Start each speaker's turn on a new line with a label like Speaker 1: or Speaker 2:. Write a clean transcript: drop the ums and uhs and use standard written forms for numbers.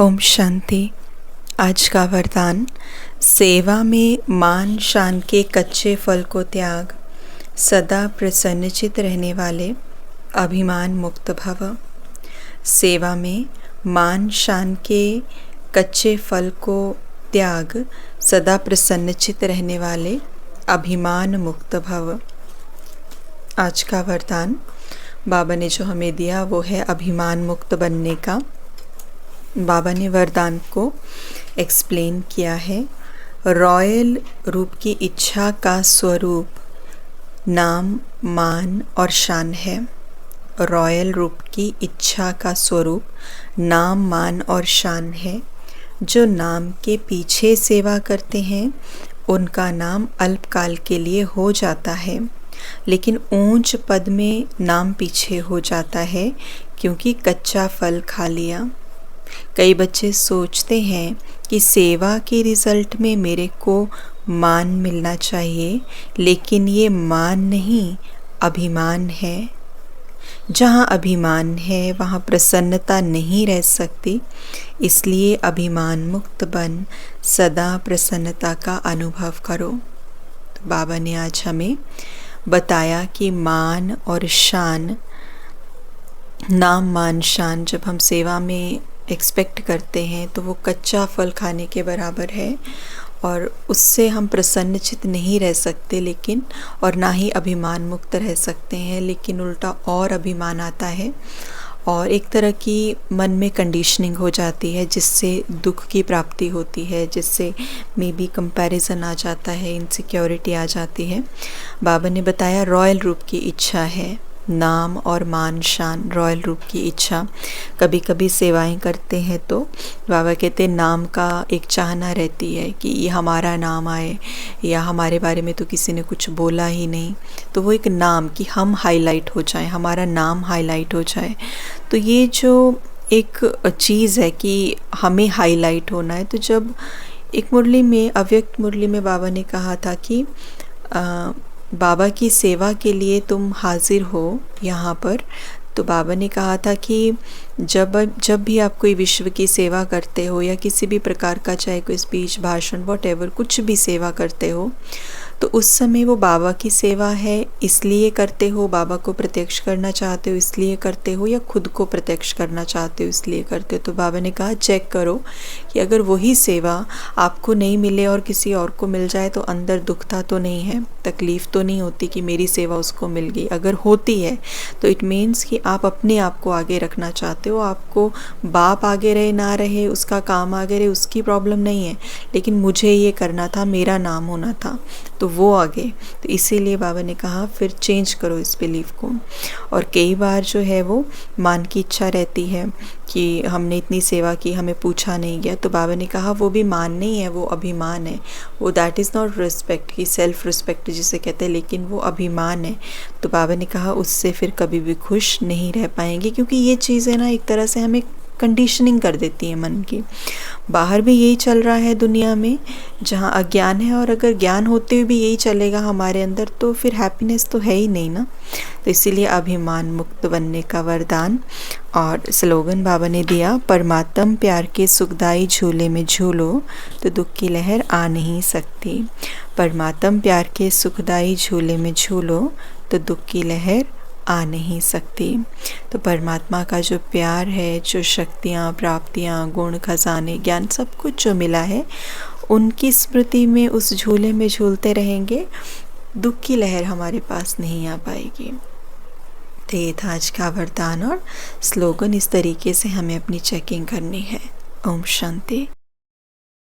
Speaker 1: ओम शांति। आज का वरदान, सेवा में मान शान के कच्चे फल को त्याग, सदा प्रसन्नचित रहने वाले अभिमान मुक्त भव। सेवा में मान शान के कच्चे फल को त्याग, सदा प्रसन्नचित रहने वाले अभिमान मुक्त भव। आज का वरदान बाबा ने जो हमें दिया वो है अभिमान मुक्त बनने का। बाबा ने वरदान को एक्सप्लेन किया है। रॉयल रूप की इच्छा का स्वरूप नाम, मान और शान है। रॉयल रूप की इच्छा का स्वरूप नाम, मान और शान है। जो नाम के पीछे सेवा करते हैं उनका नाम अल्पकाल के लिए हो जाता है, लेकिन ऊंच पद में नाम पीछे हो जाता है क्योंकि कच्चा फल खा लिया। कई बच्चे सोचते हैं कि सेवा के रिज़ल्ट में मेरे को मान मिलना चाहिए, लेकिन ये मान नहीं, अभिमान है। जहाँ अभिमान है वहाँ प्रसन्नता नहीं रह सकती, इसलिए अभिमान मुक्त बन सदा प्रसन्नता का अनुभव करो। तो बाबा ने आज हमें बताया कि मान और शान, नाम, मान, शान जब हम सेवा में एक्सपेक्ट करते हैं तो वो कच्चा फल खाने के बराबर है और उससे हम प्रसन्नचित नहीं रह सकते, लेकिन और ना ही अभिमान मुक्त रह सकते हैं, लेकिन उल्टा और अभिमान आता है और एक तरह की मन में कंडीशनिंग हो जाती है जिससे दुख की प्राप्ति होती है, जिससे मे बी कंपैरिजन आ जाता है, इनसिक्योरिटी आ जाती है। बाबा ने बताया रॉयल रूप की इच्छा है, नाम और मान शान, रॉयल रूप की इच्छा। कभी कभी सेवाएं करते हैं तो बाबा कहते हैं नाम का एक चाहना रहती है कि ये हमारा नाम आए, या हमारे बारे में तो किसी ने कुछ बोला ही नहीं, तो वो एक नाम कि हम हाईलाइट हो जाएं, हमारा नाम हाईलाइट हो जाए। तो ये जो एक चीज़ है कि हमें हाईलाइट होना है। तो जब एक मुरली में, अव्यक्त मुरली में बाबा ने कहा था कि बाबा की सेवा के लिए तुम हाजिर हो यहाँ पर, तो बाबा ने कहा था कि जब भी आप कोई विश्व की सेवा करते हो या किसी भी प्रकार का, चाहे कोई स्पीच, भाषण, वॉटएवर, कुछ भी सेवा करते हो, तो उस समय वो बाबा की सेवा है इसलिए करते हो, बाबा को प्रत्यक्ष करना चाहते हो इसलिए करते हो, या खुद को प्रत्यक्ष करना चाहते हो इसलिए करते हो। तो बाबा ने कहा चेक करो कि अगर वही सेवा आपको नहीं मिले और किसी और को मिल जाए तो अंदर दुखता तो नहीं है, तकलीफ़ तो नहीं होती कि मेरी सेवा उसको मिल गई। अगर होती है तो इट मीन्स कि आप अपने आप को आगे रखना चाहते हो। आपको बाप आगे रहे ना रहे, उसका काम आगे रहे, उसकी प्रॉब्लम नहीं है, लेकिन मुझे ये करना था, मेरा नाम होना था, तो वो आगे। तो इसीलिए बाबा ने कहा फिर चेंज करो इस बिलीफ को। और कई बार जो है वो मान की इच्छा रहती है कि हमने इतनी सेवा की, हमें पूछा नहीं गया, तो बाबा ने कहा वो भी मान नहीं है, वो अभिमान है। वो दैट इज़ नॉट रिस्पेक्ट, की सेल्फ रिस्पेक्ट जिसे कहते हैं, लेकिन वो अभिमान है। तो बाबा ने कहा उससे फिर कभी भी खुश नहीं रह पाएंगे, क्योंकि ये चीज़ें ना एक तरह से हमें कंडीशनिंग कर देती है मन की। बाहर भी यही चल रहा है दुनिया में, जहाँ अज्ञान है, और अगर ज्ञान होते हुए भी यही चलेगा हमारे अंदर तो फिर हैप्पीनेस तो है ही नहीं ना। तो इसीलिए अभिमान मुक्त बनने का वरदान और स्लोगन बाबा ने दिया, परमात्म प्यार के सुखदाई झूले में झूलो तो दुख की लहर आ नहीं सकती। परमात्म प्यार के सुखदाई झूले में झूलो तो दुख की लहर आ नहीं सकती। तो परमात्मा का जो प्यार है, जो शक्तियाँ, प्राप्तियाँ, गुण, खजाने, ज्ञान, सब कुछ जो मिला है, उनकी स्मृति में उस झूले में झूलते रहेंगे, दुख की लहर हमारे पास नहीं आ पाएगी। तो ये था आज का वरदान और स्लोगन। इस तरीके से हमें अपनी चेकिंग करनी है। ओम शांति।